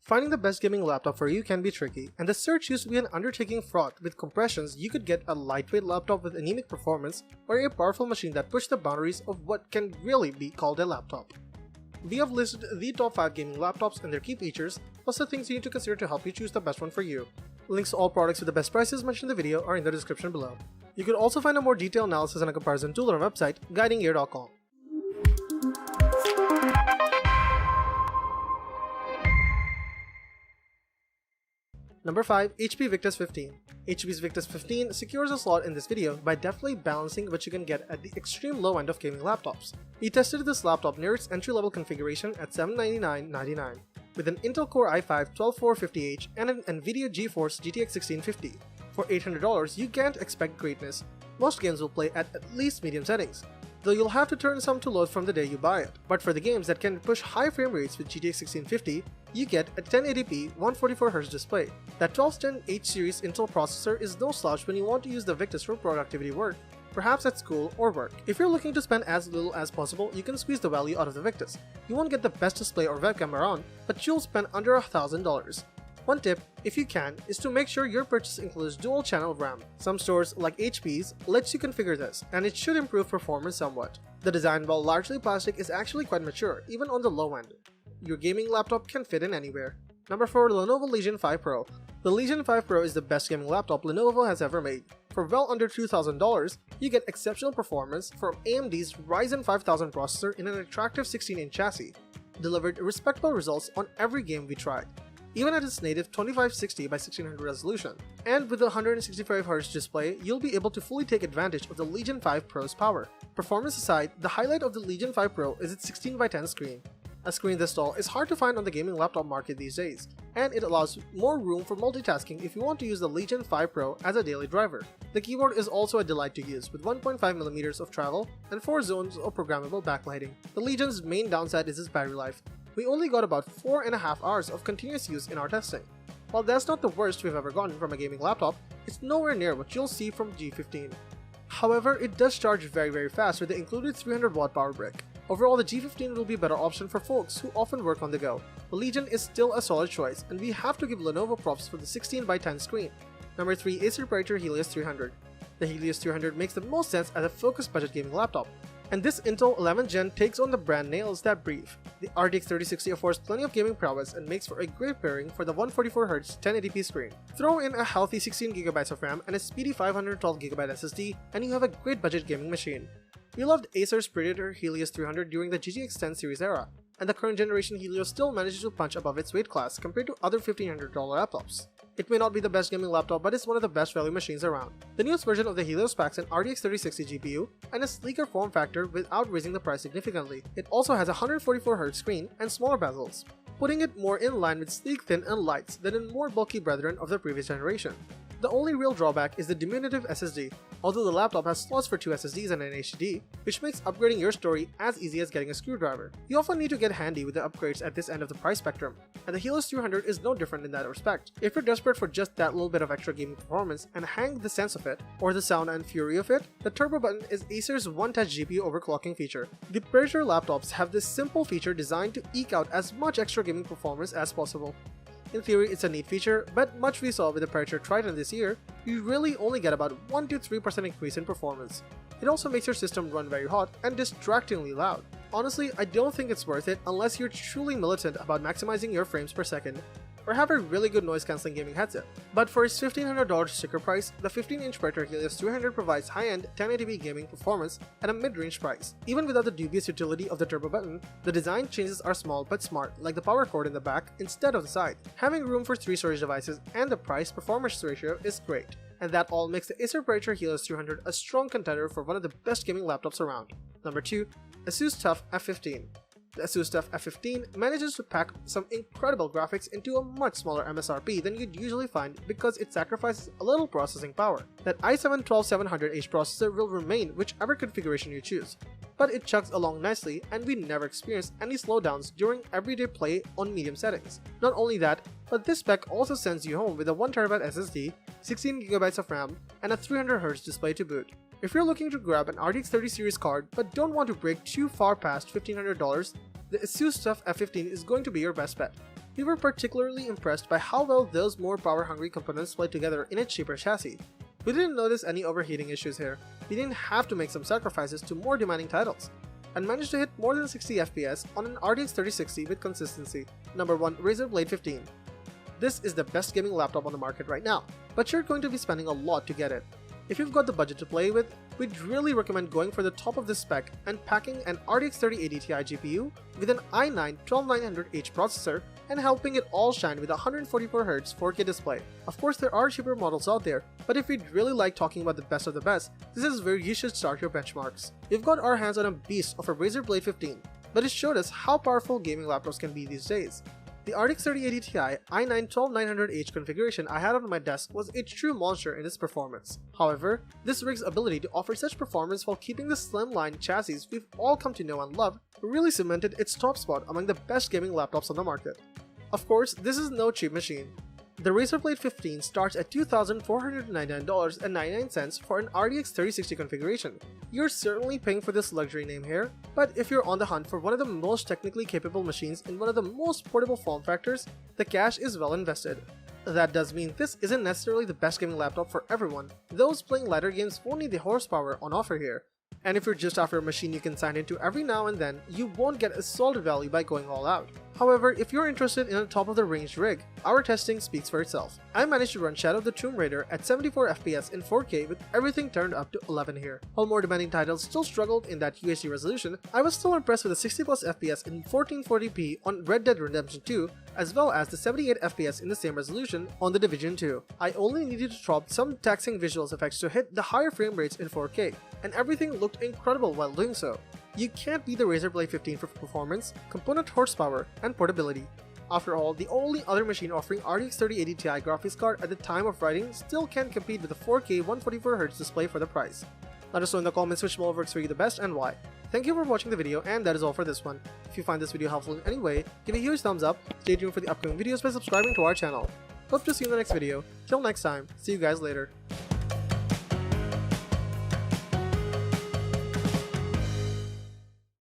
Finding the best gaming laptop for you can be tricky, and the search used to be an undertaking fraught with compressions. You could get a lightweight laptop with anemic performance or a powerful machine that pushed the boundaries of what can really be called a laptop. We have listed the top 5 gaming laptops and their key features, plus the things you need to consider to help you choose the best one for you. Links to all products with the best prices mentioned in the video are in the description below. You could also find a more detailed analysis and a comparison tool on our website, guidinggear.com. Number 5. HP Victus 15. HP's Victus 15 secures a slot in this video by deftly balancing what you can get at the extreme low end of gaming laptops. We tested this laptop near its entry-level configuration at $799.99 with an Intel Core i5-12450H and an NVIDIA GeForce GTX 1650. For $800, you can't expect greatness. Most games will play at least medium settings, though you'll have to turn some to load from the day you buy it. But for the games that can push high frame rates with GTX 1650, you get a 1080p 144Hz display. That 12th Gen H series Intel processor is no slouch when you want to use the Victus for productivity work, perhaps at school or work. If you're looking to spend as little as possible, you can squeeze the value out of the Victus. You won't get the best display or webcam around, but you'll spend under $1,000. One tip, if you can, is to make sure your purchase includes dual channel RAM. Some stores, like HP's, lets you configure this, and it should improve performance somewhat. The design, while largely plastic, is actually quite mature, even on the low end. Your gaming laptop can fit in anywhere. Number 4. Lenovo Legion 5 Pro. The Legion 5 Pro is the best gaming laptop Lenovo has ever made. For well under $2,000, you get exceptional performance from AMD's Ryzen 5000 processor in an attractive 16-inch chassis, delivered respectable results on every game we tried, even at its native 2560 by 1600 resolution. And with the 165Hz display, you'll be able to fully take advantage of the Legion 5 Pro's power. Performance aside, the highlight of the Legion 5 Pro is its 16x10 screen. A screen this tall is hard to find on the gaming laptop market these days, and it allows more room for multitasking if you want to use the Legion 5 Pro as a daily driver. The keyboard is also a delight to use, with 1.5mm of travel and 4 zones of programmable backlighting. The Legion's main downside is its battery life. We only got about 4.5 hours of continuous use in our testing. While that's not the worst we've ever gotten from a gaming laptop, it's nowhere near what you'll see from G15. However, it does charge very fast with the included 300-watt power brick. Overall, the G15 will be a better option for folks who often work on the go. The Legion is still a solid choice, and we have to give Lenovo props for the 16x10 screen. Number 3. Acer Predator Helios 300. The Helios 300 makes the most sense as a focused budget gaming laptop, and this Intel 11th Gen takes on the brand nails that brief. The RTX 3060 affords plenty of gaming prowess and makes for a great pairing for the 144Hz 1080p screen. Throw in a healthy 16GB of RAM and a speedy 512GB SSD, and you have a great budget gaming machine. We loved Acer's Predator Helios 300 during the GTX 10 series era, and the current generation Helios still manages to punch above its weight class compared to other $1,500 laptops. It may not be the best gaming laptop, but it's one of the best value machines around. The newest version of the Helios packs an RTX 3060 GPU and a sleeker form factor without raising the price significantly. It also has a 144Hz screen and smaller bezels, putting it more in line with sleek, thin, and lights than in more bulky brethren of the previous generation. The only real drawback is the diminutive SSD, although the laptop has slots for 2 SSDs and an HDD, which makes upgrading your story as easy as getting a screwdriver. You often need to get handy with the upgrades at this end of the price spectrum, and the Helios 300 is no different in that respect. If you're desperate for just that little bit of extra gaming performance and hang the sense of it, or the sound and fury of it, the turbo button is Acer's one-touch GPU overclocking feature. The Predator laptops have this simple feature designed to eke out as much extra gaming performance as possible. In theory, it's a neat feature, but much we saw with the Predator Triton this year, you really only get about 1–3% increase in performance. It also makes your system run very hot and distractingly loud. Honestly, I don't think it's worth it unless you're truly militant about maximizing your frames per second, or have a really good noise-cancelling gaming headset. But for its $1,500 sticker price, the 15-inch Predator Helios 300 provides high-end 1080p gaming performance at a mid-range price. Even without the dubious utility of the turbo button, the design changes are small but smart, like the power cord in the back instead of the side. Having room for 3 storage devices and the price-performance ratio is great. And that all makes the Acer Predator Helios 300 a strong contender for one of the best gaming laptops around. Number 2. Asus TUF F15. The Asus TUF F15 manages to pack some incredible graphics into a much smaller MSRP than you'd usually find because it sacrifices a little processing power. That i7-12700H processor will remain whichever configuration you choose, but it chugs along nicely and we never experience any slowdowns during everyday play on medium settings. Not only that, but this spec also sends you home with a 1TB SSD, 16GB of RAM, and a 300Hz display to boot. If you're looking to grab an RTX 30 series card but don't want to break too far past $1,500, the Asus TUF F15 is going to be your best bet. we were particularly impressed by how well those more power-hungry components play together in a cheaper chassis. We didn't notice any overheating issues here. We didn't have to make some sacrifices to more demanding titles, and managed to hit more than 60 FPS on an RTX 3060 with consistency. Number 1. Razer Blade 15. This is the best gaming laptop on the market right now, but you're going to be spending a lot to get it. If you've got the budget to play with, we'd really recommend going for the top of the spec and packing an RTX 3080 Ti GPU with an i9-12900H processor and helping it all shine with a 144Hz 4K display. Of course, there are cheaper models out there, but if you'd really like talking about the best of the best, this is where you should start your benchmarks. We've got our hands on a beast of a Razer Blade 15, but it showed us how powerful gaming laptops can be these days. The RTX 3080 Ti i9-12900H configuration I had on my desk was a true monster in its performance. However, this rig's ability to offer such performance while keeping the slimline chassis we've all come to know and love really cemented its top spot among the best gaming laptops on the market. Of course, this is no cheap machine. The Razer Blade 15 starts at $2,499.99 for an RTX 3060 configuration. You're certainly paying for this luxury name here, but if you're on the hunt for one of the most technically capable machines in one of the most portable form factors, the cash is well invested. That does mean this isn't necessarily the best gaming laptop for everyone. Those playing lighter games won't need the horsepower on offer here. And if you're just after a machine you can sign into every now and then, you won't get a solid value by going all out. However, if you're interested in a top-of-the-range rig, our testing speaks for itself. I managed to run Shadow of the Tomb Raider at 74 FPS in 4K with everything turned up to 11 here. While more demanding titles still struggled in that UHD resolution, I was still impressed with the 60+ FPS in 1440p on Red Dead Redemption 2, as well as the 78 FPS in the same resolution on The Division 2. I only needed to drop some taxing visuals effects to hit the higher frame rates in 4K, and everything looked incredible while doing so. You can't beat the Razer Blade 15 for performance, component horsepower, and portability. After all, the only other machine offering RTX 3080 Ti graphics card at the time of writing still can't compete with a 4K 144Hz display for the price. Let us know in the comments which model works for you the best and why. Thank you for watching the video, and that is all for this one. If you find this video helpful in any way, give a huge thumbs up, stay tuned for the upcoming videos by subscribing to our channel. Hope to see you in the next video. Till next time, see you guys later.